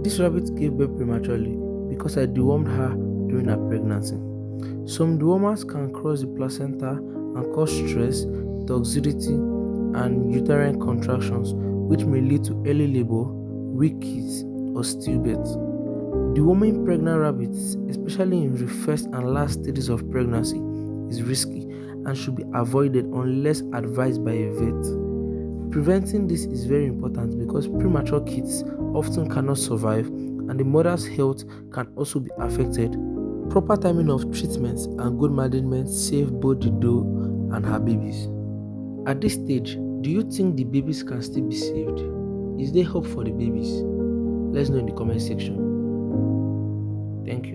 This rabbit gave birth prematurely because I dewormed her during her pregnancy. Some dewormers can cross the placenta and cause stress, toxicity, and uterine contractions, which may lead to early labor, weak kids, or stillbirth. Deworming pregnant rabbits, especially in the first and last stages of pregnancy, is risky and should be avoided unless advised by a vet. Preventing this is very important because premature kids often cannot survive and the mother's health can also be affected. Proper timing of treatments and good management save both the doe and her babies. At this stage, do you think the babies can still be saved? Is there hope for the babies? Let's know in the comment section. Thank you.